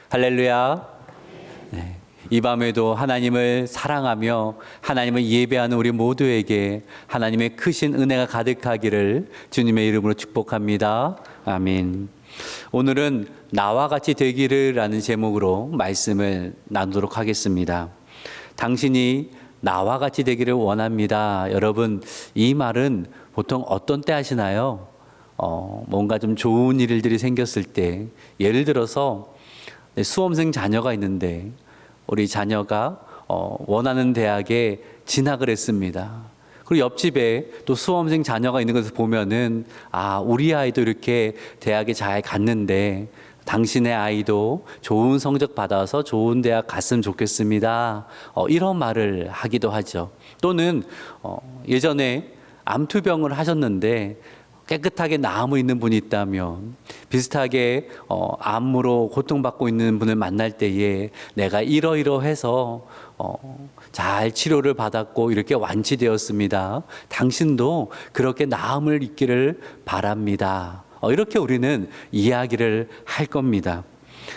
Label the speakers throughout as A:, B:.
A: 할렐루야. 네. 이 밤에도 하나님을 사랑하며 하나님을 예배하는 우리 모두에게 하나님의 크신 은혜가 가득하기를 주님의 이름으로 축복합니다. 아멘. 오늘은 나와 같이 되기를 라는 제목으로 말씀을 나누도록 하겠습니다. 당신이 나와 같이 되기를 원합니다. 여러분, 이 말은 보통 어떤 때 하시나요? 뭔가 좀 좋은 일들이 생겼을 때, 예를 들어서 수험생 자녀가 있는데 우리 자녀가 원하는 대학에 진학을 했습니다. 그리고 옆집에 또 수험생 자녀가 있는 것을 보면은 우리 아이도 이렇게 대학에 잘 갔는데 당신의 아이도 좋은 성적 받아서 좋은 대학 갔으면 좋겠습니다. 이런 말을 하기도 하죠. 또는 예전에 암투병을 하셨는데 깨끗하게 나음이 있는 분이 있다면 비슷하게 암으로 고통받고 있는 분을 만날 때에 내가 이러이러해서 잘 치료를 받았고 이렇게 완치되었습니다. 당신도 그렇게 나음을 입기를 바랍니다. 이렇게 우리는 이야기를 할 겁니다.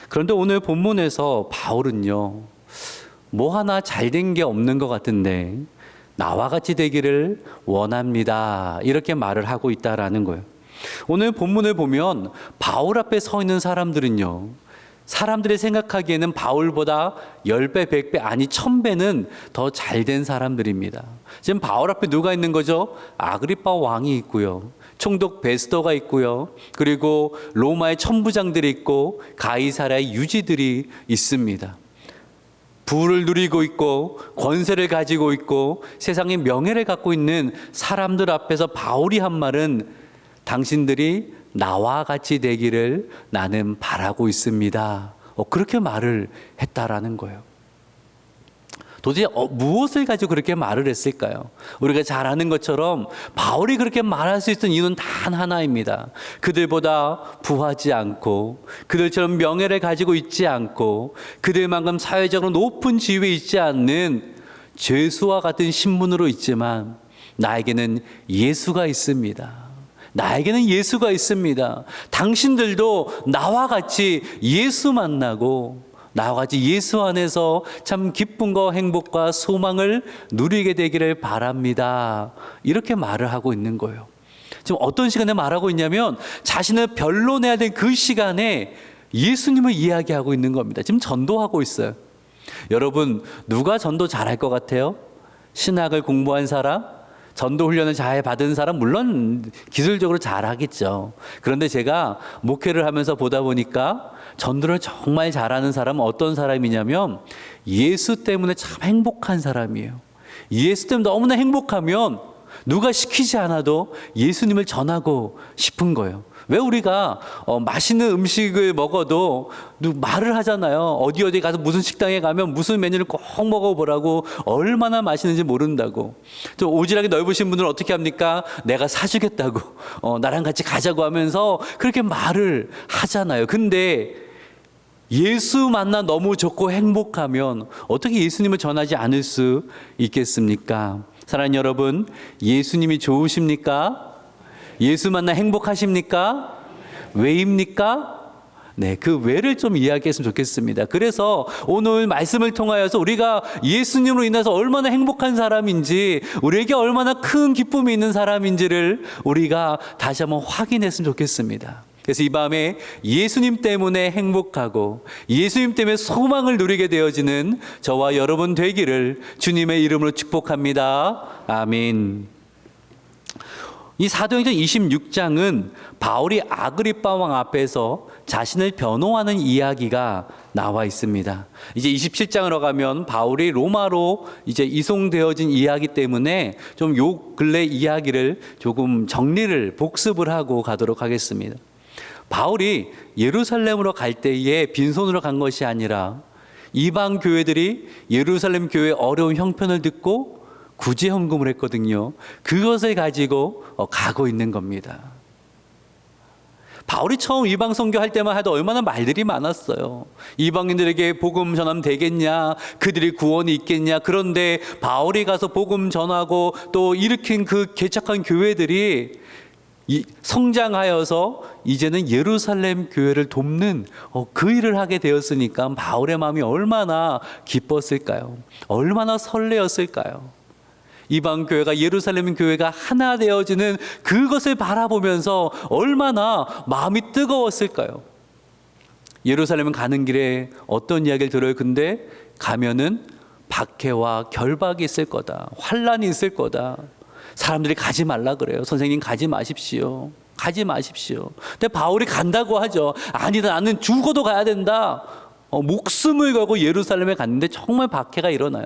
A: 그런데 오늘 본문에서 바울은요, 뭐 하나 잘된 게 없는 것 같은데 나와 같이 되기를 원합니다. 이렇게 말을 하고 있다라는 거예요. 오늘 본문을 보면 바울 앞에 서 있는 사람들은요, 사람들이 생각하기에는 바울보다 10배, 100배, 아니 1000배는 더 잘된 사람들입니다. 지금 바울 앞에 누가 있는 거죠? 아그리파 왕이 있고요. 총독 베스더가 있고요. 그리고 로마의 천부장들이 있고 가이사랴의 유지들이 있습니다. 부를 누리고 있고 권세를 가지고 있고 세상의 명예를 갖고 있는 사람들 앞에서 바울이 한 말은 당신들이 나와 같이 되기를 나는 바라고 있습니다. 그렇게 말을 했다라는 거예요. 도대체 무엇을 가지고 그렇게 말을 했을까요? 우리가 잘 아는 것처럼 바울이 그렇게 말할 수 있던 이유는 단 하나입니다. 그들보다 부하지 않고 그들처럼 명예를 가지고 있지 않고 그들만큼 사회적으로 높은 지위에 있지 않는 죄수와 같은 신분으로 있지만 나에게는 예수가 있습니다. 나에게는 예수가 있습니다. 당신들도 나와 같이 예수 만나고 나와 같이 예수 안에서 참 기쁨과 행복과 소망을 누리게 되기를 바랍니다. 이렇게 말을 하고 있는 거예요. 지금 어떤 시간에 말하고 있냐면 자신을 변론해야 될 그 시간에 예수님을 이야기하고 있는 겁니다. 지금 전도하고 있어요. 여러분, 누가 전도 잘할 것 같아요? 신학을 공부한 사람? 전도 훈련을 잘 받은 사람? 물론 기술적으로 잘하겠죠. 그런데 제가 목회를 하면서 보다 보니까 전도를 정말 잘하는 사람은 어떤 사람이냐면 예수 때문에 참 행복한 사람이에요. 예수 때문에 너무나 행복하면 누가 시키지 않아도 예수님을 전하고 싶은 거예요. 왜 우리가 맛있는 음식을 먹어도 말을 하잖아요. 어디 가서 무슨 식당에 가면 무슨 메뉴를 꼭 먹어보라고, 얼마나 맛있는지 모른다고. 좀 오지랖이 넓으신 분들은 어떻게 합니까? 내가 사주겠다고, 나랑 같이 가자고 하면서 그렇게 말을 하잖아요. 근데 예수 만나 너무 좋고 행복하면 어떻게 예수님을 전하지 않을 수 있겠습니까? 사랑하는 여러분, 예수님이 좋으십니까? 예수 만나 행복하십니까? 왜입니까? 네, 그 왜를 좀 이야기했으면 좋겠습니다. 그래서 오늘 말씀을 통하여서 우리가 예수님으로 인해서 얼마나 행복한 사람인지, 우리에게 얼마나 큰 기쁨이 있는 사람인지를 우리가 다시 한번 확인했으면 좋겠습니다. 그래서 이 밤에 예수님 때문에 행복하고 예수님 때문에 소망을 누리게 되어지는 저와 여러분 되기를 주님의 이름으로 축복합니다. 아멘. 이 사도행전 26장은 바울이 아그리파 왕 앞에서 자신을 변호하는 이야기가 나와 있습니다. 이제 27장으로 가면 바울이 로마로 이제 이송되어진 이야기 때문에 좀 요 근래 이야기를 조금 정리를 복습을 하고 가도록 하겠습니다. 바울이 예루살렘으로 갈 때에 빈손으로 간 것이 아니라 이방 교회들이 예루살렘 교회의 어려운 형편을 듣고 구제헌금을 했거든요. 그것을 가지고 가고 있는 겁니다. 바울이 처음 이방 선교할 때만 해도 얼마나 말들이 많았어요. 이방인들에게 복음 전하면 되겠냐? 그들이 구원이 있겠냐? 그런데 바울이 가서 복음 전하고 또 일으킨 그 개척한 교회들이 성장하여서 이제는 예루살렘 교회를 돕는 그 일을 하게 되었으니까 바울의 마음이 얼마나 기뻤을까요? 얼마나 설레었을까요? 이방 교회가 예루살렘 교회가 하나 되어지는 그것을 바라보면서 얼마나 마음이 뜨거웠을까요? 예루살렘 가는 길에 어떤 이야기를 들어요? 근데 가면은 박해와 결박이 있을 거다. 환란이 있을 거다. 사람들이 가지 말라 그래요. 선생님 가지 마십시오. 가지 마십시오. 근데 바울이 간다고 하죠. 아니다, 나는 죽어도 가야 된다. 목숨을 걸고 예루살렘에 갔는데 정말 박해가 일어나요.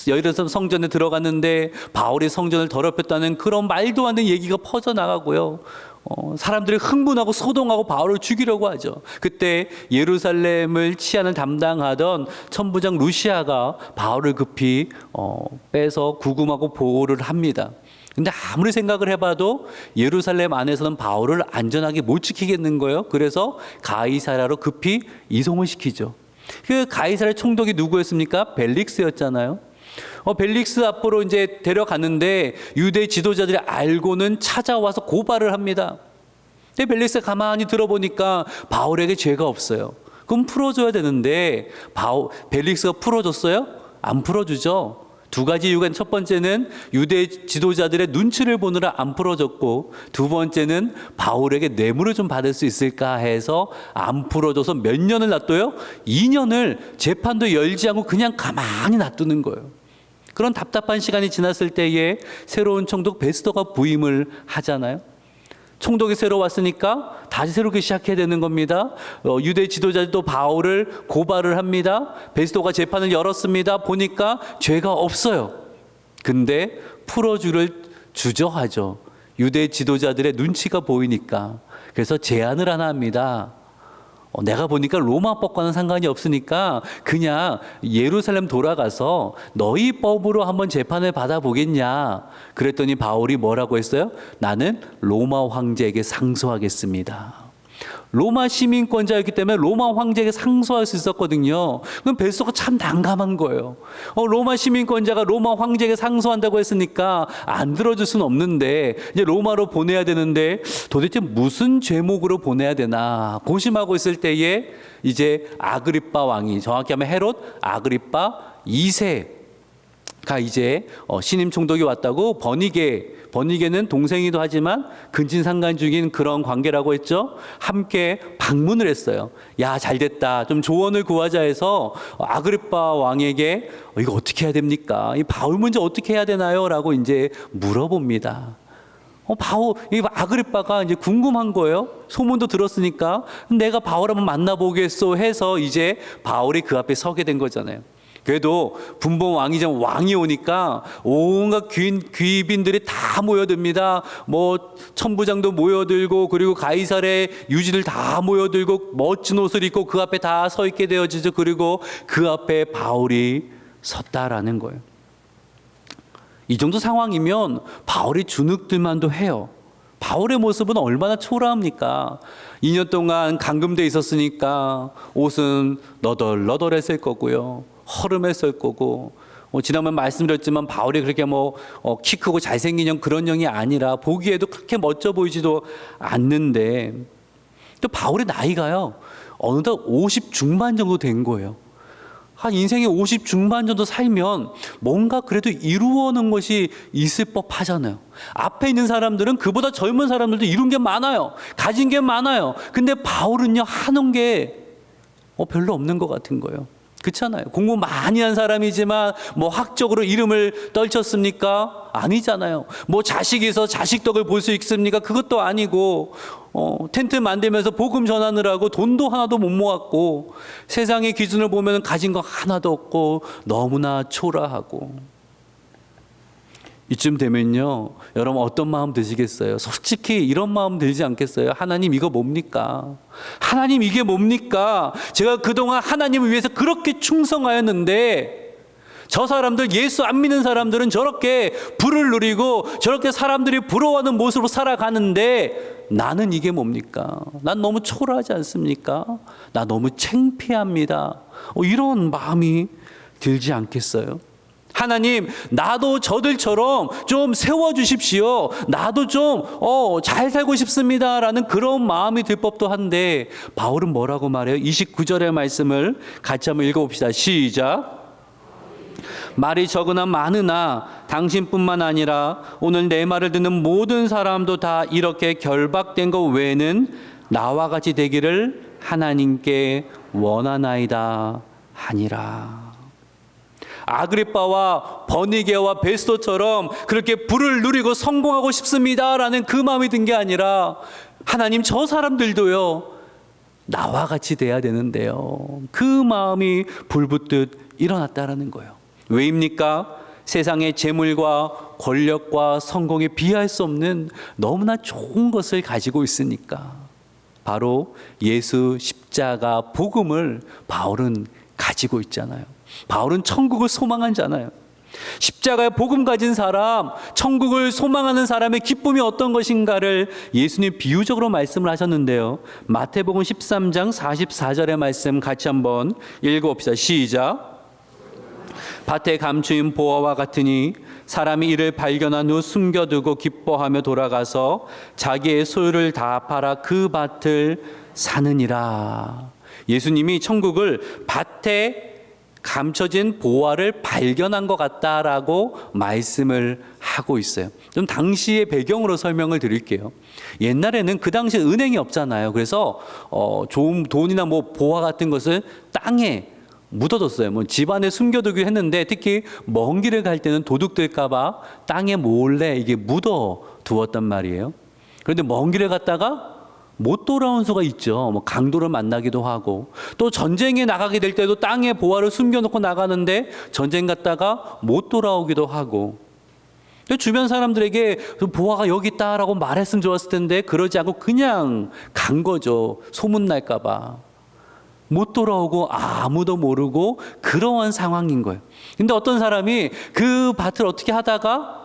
A: 예루살렘 성전에 들어갔는데 바울이 성전을 더럽혔다는 그런 말도 안 되는 얘기가 퍼져나가고요. 사람들이 흥분하고 소동하고 바울을 죽이려고 하죠. 그때 예루살렘을 치안을 담당하던 천부장 루시아가 바울을 급히 빼서 구금하고 보호를 합니다. 근데 아무리 생각을 해봐도 예루살렘 안에서는 바울을 안전하게 못 지키겠는 거예요. 그래서 가이사랴로 급히 이송을 시키죠. 그 가이사랴 총독이 누구였습니까? 벨릭스였잖아요. 벨릭스 앞으로 이제 데려갔는데 유대 지도자들이 알고는 찾아와서 고발을 합니다. 근데 벨릭스가 가만히 들어보니까 바울에게 죄가 없어요. 그럼 풀어줘야 되는데 벨릭스가 풀어줬어요? 안 풀어주죠. 두 가지 이유가, 첫 번째는 유대 지도자들의 눈치를 보느라 안 풀어줬고, 두 번째는 바울에게 뇌물을 좀 받을 수 있을까 해서 안 풀어줘서 몇 년을 놔둬요? 2년을 재판도 열지 않고 그냥 가만히 놔두는 거예요. 그런 답답한 시간이 지났을 때에 새로운 총독 베스도가 부임을 하잖아요. 총독이 새로 왔으니까 다시 새롭게 시작해야 되는 겁니다. 유대 지도자들도 바울을 고발을 합니다. 베스도가 재판을 열었습니다. 보니까 죄가 없어요. 근데 풀어주를 주저하죠. 유대 지도자들의 눈치가 보이니까. 그래서 제안을 하나 합니다. 내가 보니까 로마법과는 상관이 없으니까 그냥 예루살렘 돌아가서 너희 법으로 한번 재판을 받아보겠냐. 그랬더니 바울이 뭐라고 했어요? 나는 로마 황제에게 상소하겠습니다. 로마 시민권자였기 때문에 로마 황제에게 상소할 수 있었거든요. 그럼 베스도가 참 난감한 거예요. 로마 시민권자가 로마 황제에게 상소한다고 했으니까 안 들어줄 수는 없는데 이제 로마로 보내야 되는데 도대체 무슨 죄목으로 보내야 되나 고심하고 있을 때에 이제 아그리빠 왕이, 정확히 하면 헤롯 아그리빠 2세가 이제 신임 총독이 왔다고 버니게는 동생이기도 하지만 근친상간중인 그런 관계라고 했죠. 함께 방문을 했어요. 야, 잘 됐다. 좀 조언을 구하자 해서 아그리빠 왕에게 이거 어떻게 해야 됩니까? 이 바울 문제 어떻게 해야 되나요? 라고 이제 물어봅니다. 이 아그리빠가 이제 궁금한 거예요. 소문도 들었으니까 내가 바울 한번 만나보겠소 해서 이제 바울이 그 앞에 서게 된 거잖아요. 그래도 분봉 왕이전 왕이 오니까 온갖 귀빈들이 다 모여듭니다. 천부장도 모여들고 그리고 가이사랴의 유지들 다 모여들고 멋진 옷을 입고 그 앞에 다 서 있게 되어지죠. 그리고 그 앞에 바울이 섰다라는 거예요. 이 정도 상황이면 바울이 주눅들만도 해요. 바울의 모습은 얼마나 초라합니까? 2년 동안 감금돼 있었으니까 옷은 너덜너덜했을 거고요. 허름했을 거고, 지난번 말씀드렸지만 바울이 그렇게 키 크고 잘생긴 형 그런 형이 아니라 보기에도 그렇게 멋져 보이지도 않는데, 또 바울의 나이가요 어느덧 50 중반 정도 된 거예요. 한 인생의 50 중반 정도 살면 뭔가 그래도 이루어놓은 것이 있을 법하잖아요. 앞에 있는 사람들은 그보다 젊은 사람들도 이룬 게 많아요. 가진 게 많아요. 근데 바울은요 하는 게 별로 없는 것 같은 거예요. 그렇잖아요. 공부 많이 한 사람이지만 학적으로 이름을 떨쳤습니까? 아니잖아요. 자식이 있어 자식 덕을 볼 수 있습니까? 그것도 아니고, 텐트 만들면서 복음 전하느라고 돈도 하나도 못 모았고, 세상의 기준을 보면 가진 거 하나도 없고 너무나 초라하고. 이쯤 되면요 여러분 어떤 마음 드시겠어요? 솔직히 이런 마음 들지 않겠어요? 하나님 이거 뭡니까? 하나님 이게 뭡니까? 제가 그동안 하나님을 위해서 그렇게 충성하였는데 저 사람들, 예수 안 믿는 사람들은 저렇게 부를 누리고 저렇게 사람들이 부러워하는 모습으로 살아가는데 나는 이게 뭡니까? 난 너무 초라하지 않습니까? 나 너무 창피합니다. 이런 마음이 들지 않겠어요? 하나님, 나도 저들처럼 좀 세워주십시오. 나도 좀 잘 살고 싶습니다 라는 그런 마음이 들 법도 한데, 바울은 뭐라고 말해요? 29절의 말씀을 같이 한번 읽어봅시다. 시작. 말이 적으나 많으나 당신뿐만 아니라 오늘 내 말을 듣는 모든 사람도 다 이렇게 결박된 것 외에는 나와 같이 되기를 하나님께 원하나이다 하니라. 아그리빠와 버니게와 베스토처럼 그렇게 부를 누리고 성공하고 싶습니다라는 그 마음이 든 게 아니라, 하나님, 저 사람들도요 나와 같이 돼야 되는데요, 그 마음이 불붙듯 일어났다라는 거예요. 왜입니까? 세상의 재물과 권력과 성공에 비할 수 없는 너무나 좋은 것을 가지고 있으니까. 바로 예수 십자가 복음을 바울은 가지고 있잖아요. 바울은 천국을 소망한 자잖아요. 십자가의 복음 가진 사람, 천국을 소망하는 사람의 기쁨이 어떤 것인가를 예수님 비유적으로 말씀을 하셨는데요. 마태복음 13장 44절의 말씀 같이 한번 읽어봅시다. 시작. 밭에 감추인 보화와 같으니 사람이 이를 발견한 후 숨겨두고 기뻐하며 돌아가서 자기의 소유를 다 팔아 그 밭을 사느니라. 예수님이 천국을 밭에 감춰진 보화를 발견한 것 같다라고 말씀을 하고 있어요. 좀 당시의 배경으로 설명을 드릴게요. 옛날에는 그 당시에 은행이 없잖아요. 그래서 좋은 돈이나 뭐 보화 같은 것을 땅에 묻어뒀어요. 뭐 집안에 숨겨두기도 했는데, 특히 먼 길을 갈 때는 도둑들까봐 땅에 몰래 이게 묻어두었단 말이에요. 그런데 먼 길을 갔다가 못 돌아온 수가 있죠. 뭐 강도를 만나기도 하고, 또 전쟁에 나가게 될 때도 땅에 보화를 숨겨놓고 나가는데 전쟁 갔다가 못 돌아오기도 하고, 주변 사람들에게 보화가 여기 있다라고 말했으면 좋았을 텐데 그러지 않고 그냥 간 거죠. 소문날까봐. 못 돌아오고 아무도 모르고 그러한 상황인 거예요. 근데 어떤 사람이 그 밭을 어떻게 하다가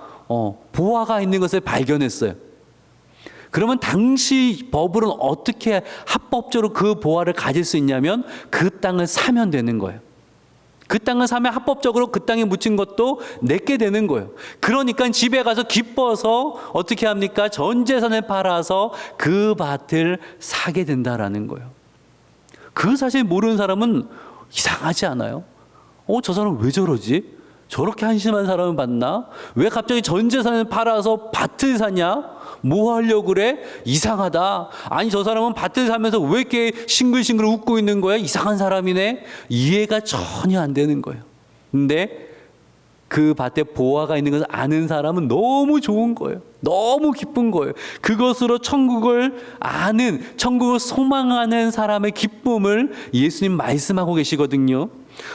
A: 보화가 있는 것을 발견했어요. 그러면 당시 법으로는 어떻게 합법적으로 그 보화를 가질 수 있냐면 그 땅을 사면 되는 거예요. 그 땅을 사면 합법적으로 그 땅에 묻힌 것도 내게 되는 거예요. 그러니까 집에 가서 기뻐서 어떻게 합니까? 전 재산을 팔아서 그 밭을 사게 된다라는 거예요. 그 사실 모르는 사람은 이상하지 않아요? 저 사람 왜 저러지? 저렇게 한심한 사람을 봤나? 왜 갑자기 전 재산을 팔아서 밭을 사냐? 뭐 하려고 그래? 이상하다. 아니, 저 사람은 밭을 사면서 왜 이렇게 싱글싱글 웃고 있는 거야? 이상한 사람이네. 이해가 전혀 안 되는 거예요. 근데 그 밭에 보화가 있는 것을 아는 사람은 너무 좋은 거예요. 너무 기쁜 거예요. 그것으로 천국을 아는, 천국을 소망하는 사람의 기쁨을 예수님 말씀하고 계시거든요.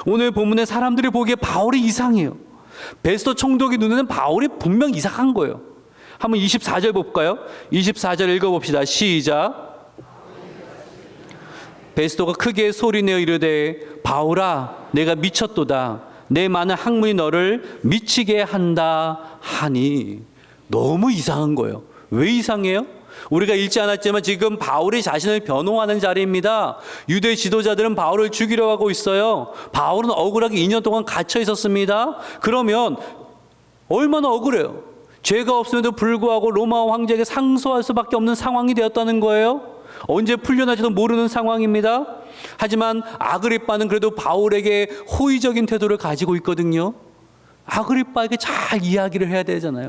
A: 오늘 본문에 사람들이 보기에 바울이 이상해요. 베스토 총독의 눈에는 바울이 분명 이상한 거예요. 한번 24절 볼까요? 24절 읽어봅시다. 시작. 베스토가 크게 소리내어 이르되 바울아, 내가 미쳤도다. 내 많은 학문이 너를 미치게 한다 하니. 너무 이상한 거예요. 왜 이상해요? 우리가 읽지 않았지만 지금 바울이 자신을 변호하는 자리입니다. 유대 지도자들은 바울을 죽이려 하고 있어요. 바울은 억울하게 2년 동안 갇혀 있었습니다. 그러면 얼마나 억울해요. 죄가 없음에도 불구하고 로마 황제에게 상소할 수밖에 없는 상황이 되었다는 거예요. 언제 풀려날지도 모르는 상황입니다. 하지만 아그리빠는 그래도 바울에게 호의적인 태도를 가지고 있거든요. 아그리빠에게 잘 이야기를 해야 되잖아요.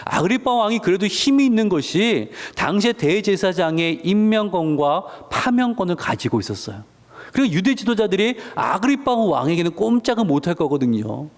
A: 아그리빠 왕이 그래도 힘이 있는 것이 당시의 대제사장의 임명권과 파명권을 가지고 있었어요. 그리고 유대 지도자들이 아그리빠 왕에게는 꼼짝을 못할 거거든요.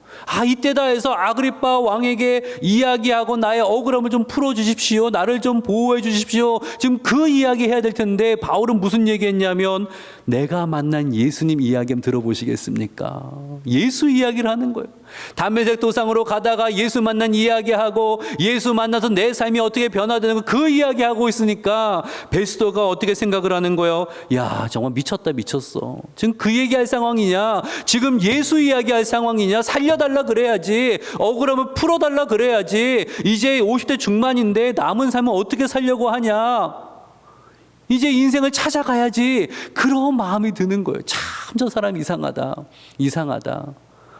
A: 이때다 해서 아그리빠 왕에게 이야기하고 나의 억울함을 좀 풀어주십시오. 나를 좀 보호해 주십시오. 지금 그 이야기 해야 될 텐데 바울은 무슨 얘기했냐면 내가 만난 예수님 이야기 한번 들어보시겠습니까? 예수 이야기를 하는 거예요. 담메색 도상으로 가다가 예수 만난 이야기하고 예수 만나서 내 삶이 어떻게 변화되는 거 그 이야기하고 있으니까 베스토가 어떻게 생각을 하는 거예요? 야, 정말 미쳤다 미쳤어. 지금 그 얘기할 상황이냐? 지금 예수 이야기할 상황이냐? 살려달라 그래야지. 억울함을 풀어달라 그래야지. 이제 50대 중반인데 남은 삶을 어떻게 살려고 하냐? 이제 인생을 찾아가야지. 그런 마음이 드는 거예요. 참 저 사람 이상하다. 이상하다.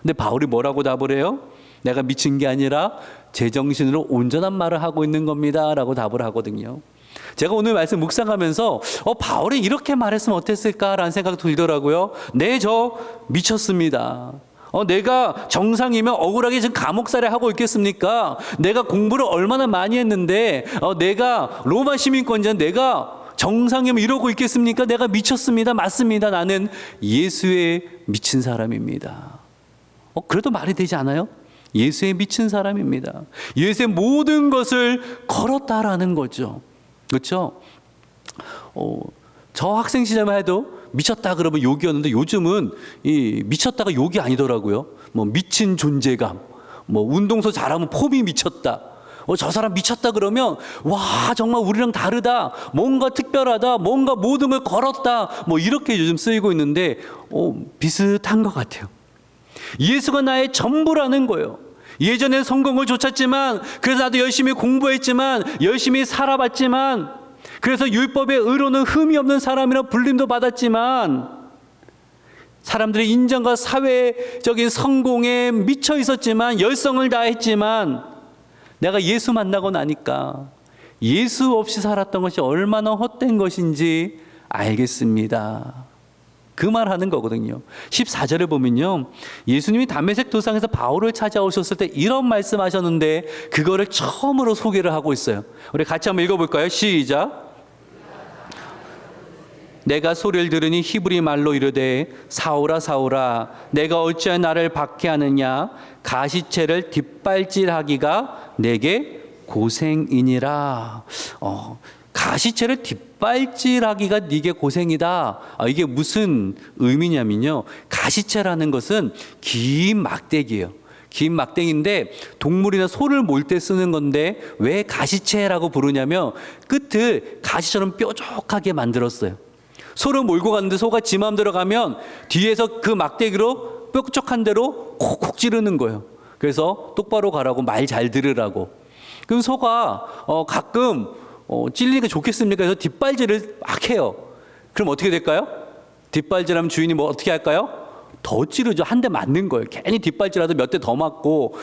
A: 근데 바울이 뭐라고 답을 해요? 내가 미친 게 아니라 제정신으로 온전한 말을 하고 있는 겁니다 라고 답을 하거든요. 제가 오늘 말씀 묵상하면서 바울이 이렇게 말했으면 어땠을까라는 생각이 들더라고요. 네, 저 미쳤습니다. 내가 정상이면 억울하게 지금 감옥살이 하고 있겠습니까? 내가 공부를 얼마나 많이 했는데 내가 로마 시민권자, 내가 정상이면 이러고 있겠습니까? 내가 미쳤습니다. 맞습니다. 나는 예수에 미친 사람입니다. 그래도 말이 되지 않아요? 예수에 미친 사람입니다. 예수의 모든 것을 걸었다라는 거죠. 그렇죠? 저 학생 시절만 해도 미쳤다 그러면 욕이었는데 요즘은 이 미쳤다가 욕이 아니더라고요. 뭐 미친 존재감, 뭐 운동서 잘하면 폼이 미쳤다. 저 사람 미쳤다 그러면 와 정말 우리랑 다르다, 뭔가 특별하다, 뭔가 모든 걸 걸었다, 뭐 이렇게 요즘 쓰이고 있는데 비슷한 것 같아요. 예수가 나의 전부라는 거예요. 예전에 성공을 쫓았지만, 그래서 나도 열심히 공부했지만, 열심히 살아봤지만, 그래서 율법의 의로는 흠이 없는 사람이라 불림도 받았지만, 사람들의 인정과 사회적인 성공에 미쳐 있었지만, 열성을 다했지만, 내가 예수 만나고 나니까 예수 없이 살았던 것이 얼마나 헛된 것인지 알겠습니다. 그 말 하는 거거든요. 14절을 보면요, 예수님이 담메색 도상에서 바울을 찾아오셨을 때 이런 말씀하셨는데 그거를 처음으로 소개를 하고 있어요. 우리 같이 한번 읽어볼까요? 시작. 내가 소리를 들으니 히브리 말로 이르되 사울아 사울아 내가 어찌하여 나를 박해하느냐, 가시채를 뒷발질하기가 내게 고생이니라. 가시채를 뒷발질하기가 네게 고생이다. 이게 무슨 의미냐면요, 가시채라는 것은 긴 막대기예요. 긴 막대기인데 동물이나 소를 몰 때 쓰는 건데 왜 가시채라고 부르냐면 끝을 가시처럼 뾰족하게 만들었어요. 소를 몰고 가는데 소가 지 마음대로 가면 뒤에서 그 막대기로 뾰족한 대로 콕콕 찌르는 거예요. 그래서 똑바로 가라고, 말 잘 들으라고. 그럼 소가 가끔 찔리니까 좋겠습니까? 그래서 뒷발질을 막 해요. 그럼 어떻게 될까요? 뒷발질하면 주인이 뭐 어떻게 할까요? 더 찌르죠. 한 대 맞는 거예요. 괜히 뒷발질하도 몇 대 더 맞고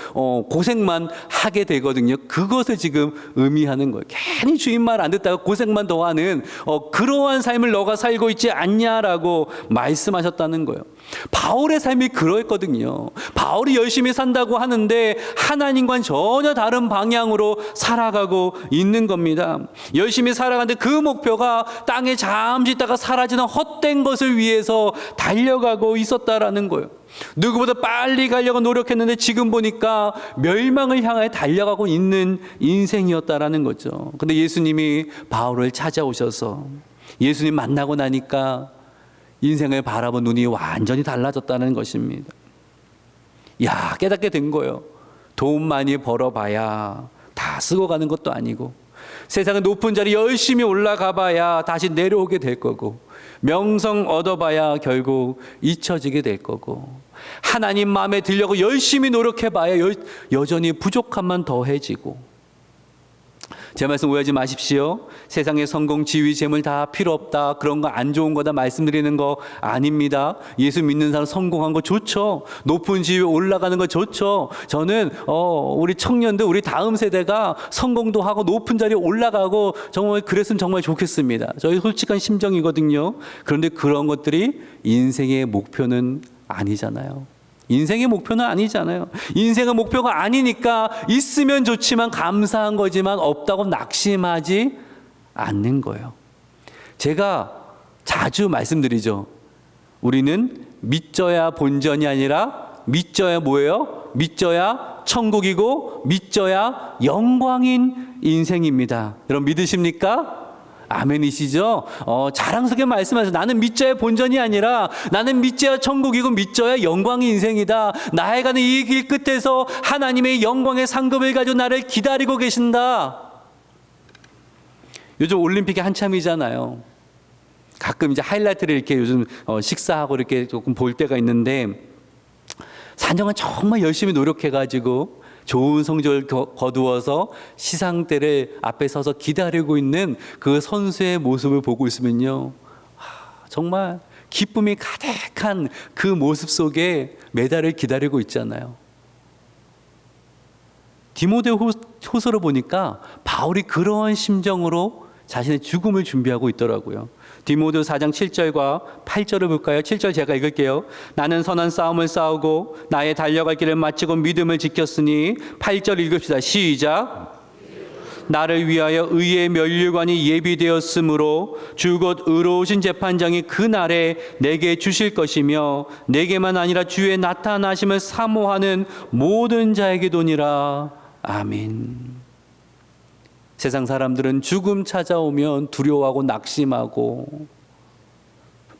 A: 고생만 하게 되거든요. 그것을 지금 의미하는 거예요. 괜히 주인 말 안 듣다가 고생만 더 하는 그러한 삶을 너가 살고 있지 않냐라고 말씀하셨다는 거예요. 바울의 삶이 그랬거든요. 바울이 열심히 산다고 하는데 하나님과는 전혀 다른 방향으로 살아가고 있는 겁니다. 열심히 살아가는데 그 목표가 땅에 잠시 있다가 사라지는 헛된 것을 위해서 달려가고 있었다라는 거예요. 누구보다 빨리 가려고 노력했는데 지금 보니까 멸망을 향해 달려가고 있는 인생이었다라는 거죠. 근데 예수님이 바울을 찾아오셔서 예수님 만나고 나니까 인생을 바라본 눈이 완전히 달라졌다는 것입니다. 깨닫게 된 거예요. 돈 많이 벌어봐야 다 쓰고 가는 것도 아니고, 세상의 높은 자리 열심히 올라가 봐야 다시 내려오게 될 거고, 명성 얻어봐야 결국 잊혀지게 될 거고, 하나님 마음에 들려고 열심히 노력해봐야 여전히 부족함만 더해지고. 제 말씀 오해하지 마십시오. 세상의 성공, 지위, 재물 다 필요 없다, 그런 거 안 좋은 거다 말씀드리는 거 아닙니다. 예수 믿는 사람 성공한 거 좋죠. 높은 지위에 올라가는 거 좋죠. 저는 우리 청년들, 우리 다음 세대가 성공도 하고 높은 자리에 올라가고 정말 그랬으면 정말 좋겠습니다. 저희 솔직한 심정이거든요. 그런데 그런 것들이 인생의 목표는 아니잖아요. 인생의 목표는 아니잖아요. 인생의 목표가 아니니까 있으면 좋지만 감사한 거지만 없다고 낙심하지 않는 거예요. 제가 자주 말씀드리죠. 우리는 믿져야 본전이 아니라 믿져야 뭐예요? 믿져야 천국이고 믿져야 영광인 인생입니다. 여러분 믿으십니까? 아멘이시죠? 자랑스럽게 말씀하셔서 나는 믿져야 본전이 아니라 나는 믿져야 천국이고 믿져야 영광의 인생이다. 나에 가는 이 길 끝에서 하나님의 영광의 상급을 가지고 나를 기다리고 계신다. 요즘 올림픽이 한참이잖아요. 가끔 이제 하이라이트를 이렇게 요즘 식사하고 이렇게 조금 볼 때가 있는데, 4년간 정말 열심히 노력해가지고 좋은 성적을 거두어서 시상대를 앞에 서서 기다리고 있는 그 선수의 모습을 보고 있으면요, 정말 기쁨이 가득한 그 모습 속에 메달을 기다리고 있잖아요. 디모데후서를 보니까 바울이 그러한 심정으로 자신의 죽음을 준비하고 있더라고요. 디모데 4장 7절과 8절을 볼까요? 7절 제가 읽을게요. 나는 선한 싸움을 싸우고 나의 달려갈 길을 마치고 믿음을 지켰으니 8절 읽읍시다. 시작. 나를 위하여 의의 면류관이 예비되었으므로 주 곧 의로우신 재판장이 그 날에 내게 주실 것이며 내게만 아니라 주의 나타나심을 사모하는 모든 자에게도니라. 아멘. 세상 사람들은 죽음 찾아오면 두려워하고 낙심하고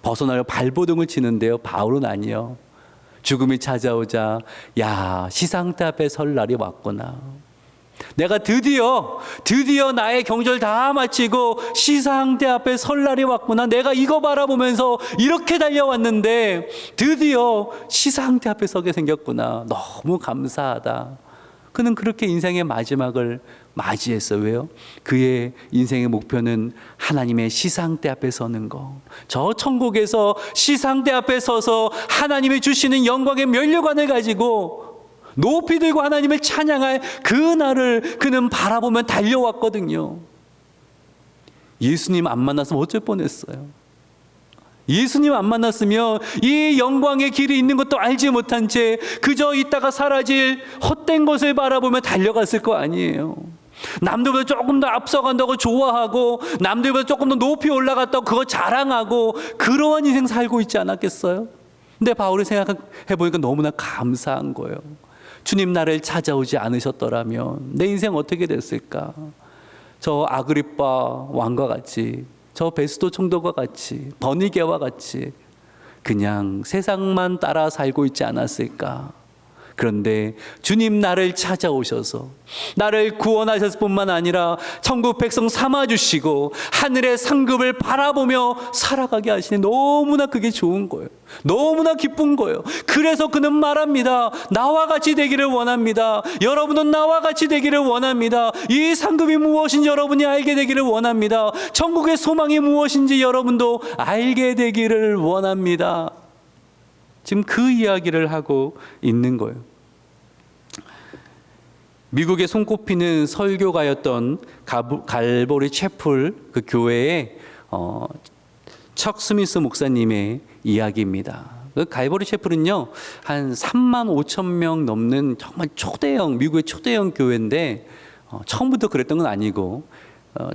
A: 벗어나려 발버둥을 치는데요. 바울은 아니요. 죽음이 찾아오자 야, 시상대 앞에 설 날이 왔구나. 내가 드디어 나의 경주를 다 마치고 시상대 앞에 설 날이 왔구나. 내가 이거 바라보면서 이렇게 달려왔는데 드디어 시상대 앞에 서게 생겼구나. 너무 감사하다. 그는 그렇게 인생의 마지막을 맞이했어요. 왜요? 그의 인생의 목표는 하나님의 시상대 앞에 서는 거. 저 천국에서 시상대 앞에 서서 하나님이 주시는 영광의 면류관을 가지고 높이 들고 하나님을 찬양할 그 날을 그는 바라보며 달려왔거든요. 예수님 안 만났으면 어쩔 뻔했어요. 예수님 안 만났으면 이 영광의 길이 있는 것도 알지 못한 채 그저 있다가 사라질 헛된 것을 바라보며 달려갔을 거 아니에요. 남들보다 조금 더 앞서간다고 좋아하고 남들보다 조금 더 높이 올라갔다고 그거 자랑하고 그러한 인생 살고 있지 않았겠어요? 근데 바울이 생각해 보니까 너무나 감사한 거예요. 주님 나를 찾아오지 않으셨더라면 내 인생 어떻게 됐을까? 저 아그리빠 왕과 같이, 저 베스도 총독과 같이, 버니게와 같이 그냥 세상만 따라 살고 있지 않았을까? 그런데 주님 나를 찾아오셔서 나를 구원하셨을 뿐만 아니라 천국 백성 삼아주시고 하늘의 상급을 바라보며 살아가게 하시니 너무나 그게 좋은 거예요. 너무나 기쁜 거예요. 그래서 그는 말합니다. 나와 같이 되기를 원합니다. 여러분은 나와 같이 되기를 원합니다. 이 상급이 무엇인지 여러분이 알게 되기를 원합니다. 천국의 소망이 무엇인지 여러분도 알게 되기를 원합니다. 지금 그 이야기를 하고 있는 거예요. 미국에 손꼽히는 설교가였던 갈보리 채플 그 교회의 척 스미스 목사님의 이야기입니다. 그 갈보리 채플은요 한 3만 5천 명 넘는 정말 초대형, 미국의 초대형 교회인데 처음부터 그랬던 건 아니고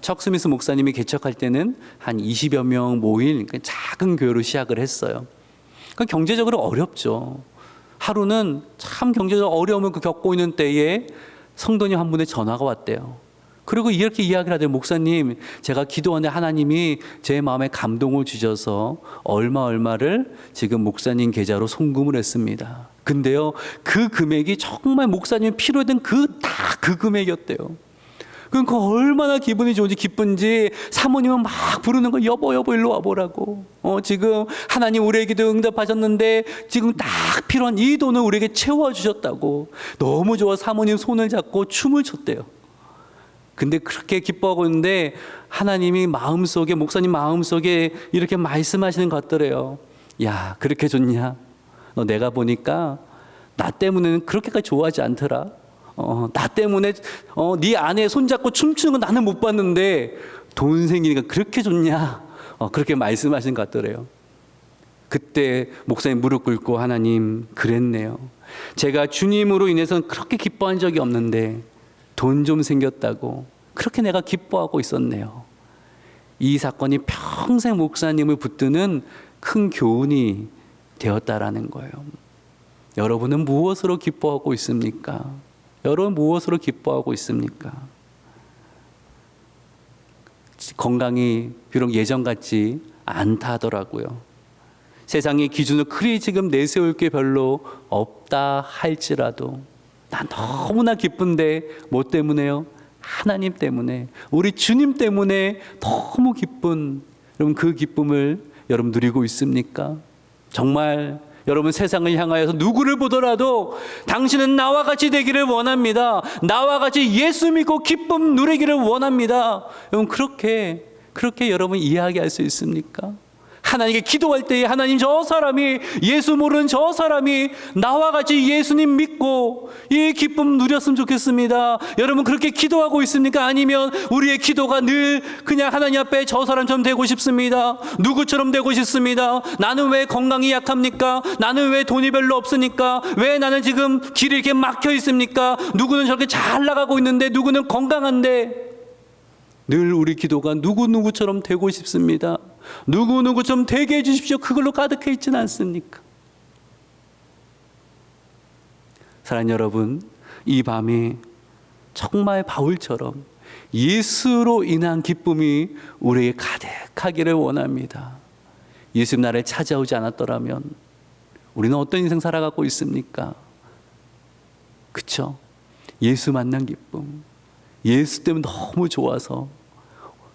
A: 척 스미스 목사님이 개척할 때는 한 20여 명 모일 작은 교회로 시작을 했어요. 경제적으로 어렵죠. 하루는 참 경제적 어려움을 겪고 있는 때에 성도님 한 분의 전화가 왔대요. 그리고 이렇게 이야기를 하대요. 목사님, 제가 기도하는데 하나님이 제 마음에 감동을 주셔서 얼마를 지금 목사님 계좌로 송금을 했습니다. 근데요, 그 금액이 정말 목사님 필요했던 그 금액이었대요. 그러니까 얼마나 기분이 좋은지 기쁜지 사모님은 막 부르는 거 여보 일로 와보라고. 지금 하나님 우리의 기도 응답하셨는데 지금 딱 필요한 이 돈을 우리에게 채워주셨다고. 너무 좋아 사모님 손을 잡고 춤을 췄대요. 근데 그렇게 기뻐하고 있는데 하나님이 마음속에, 목사님 마음속에 이렇게 말씀하시는 것 같더래요. 야, 그렇게 좋냐? 너 내가 보니까 나 때문에는 그렇게까지 좋아하지 않더라. 나 때문에 네 아내 손잡고 춤추는 거 나는 못 봤는데 돈 생기니까 그렇게 좋냐? 그렇게 말씀하신 것 같더래요. 그때 목사님 무릎 꿇고 하나님 그랬네요. 제가 주님으로 인해서는 그렇게 기뻐한 적이 없는데 돈 좀 생겼다고 그렇게 내가 기뻐하고 있었네요. 이 사건이 평생 목사님을 붙드는 큰 교훈이 되었다라는 거예요. 여러분은 무엇으로 기뻐하고 있습니까? 여러분 무엇으로 기뻐하고 있습니까? 건강이 비록 예전 같지 않다 하더라고요. 세상의 기준을 크게 지금 내세울 게 별로 없다 할지라도 난 너무나 기쁜데 뭐 때문에요? 하나님 때문에, 우리 주님 때문에 너무 기쁜, 여러분 그 기쁨을 여러분 누리고 있습니까? 정말 여러분 세상을 향하여서 누구를 보더라도 당신은 나와 같이 되기를 원합니다. 나와 같이 예수 믿고 기쁨 누리기를 원합니다. 여러분 그렇게 여러분 이야기할 수 있습니까? 하나님께 기도할 때에 하나님, 저 사람이, 예수 모르는 저 사람이 나와 같이 예수님 믿고 이 기쁨 누렸으면 좋겠습니다. 여러분 그렇게 기도하고 있습니까? 아니면 우리의 기도가 늘 그냥 하나님 앞에 저 사람처럼 되고 싶습니다, 누구처럼 되고 싶습니다, 나는 왜 건강이 약합니까? 나는 왜 돈이 별로 없으니까? 왜 나는 지금 길이 이렇게 막혀 있습니까? 누구는 저렇게 잘 나가고 있는데 누구는 건강한데? 늘 우리 기도가 누구누구처럼 되고 싶습니다, 누구누구처럼 되게 해주십시오, 그걸로 가득해 있지는 않습니까? 사랑하는 여러분, 이 밤에 정말 바울처럼 예수로 인한 기쁨이 우리에게 가득하기를 원합니다. 예수님 나라에 찾아오지 않았더라면 우리는 어떤 인생 살아가고 있습니까? 그쵸? 예수 만난 기쁨, 예수 때문에 너무 좋아서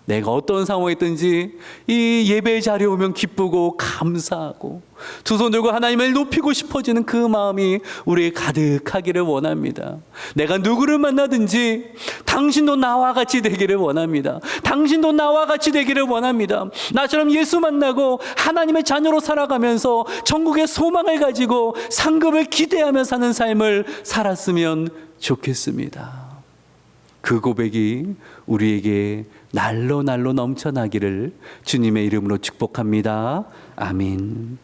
A: 내가 어떤 상황에 있든지 이 예배 자리에 오면 기쁘고 감사하고 두 손 들고 하나님을 높이고 싶어지는 그 마음이 우리에게 가득하기를 원합니다. 내가 누구를 만나든지 당신도 나와 같이 되기를 원합니다. 당신도 나와 같이 되기를 원합니다. 나처럼 예수 만나고 하나님의 자녀로 살아가면서 천국의 소망을 가지고 상급을 기대하며 사는 삶을 살았으면 좋겠습니다. 그 고백이 우리에게 날로 날로 넘쳐나기를 주님의 이름으로 축복합니다. 아멘.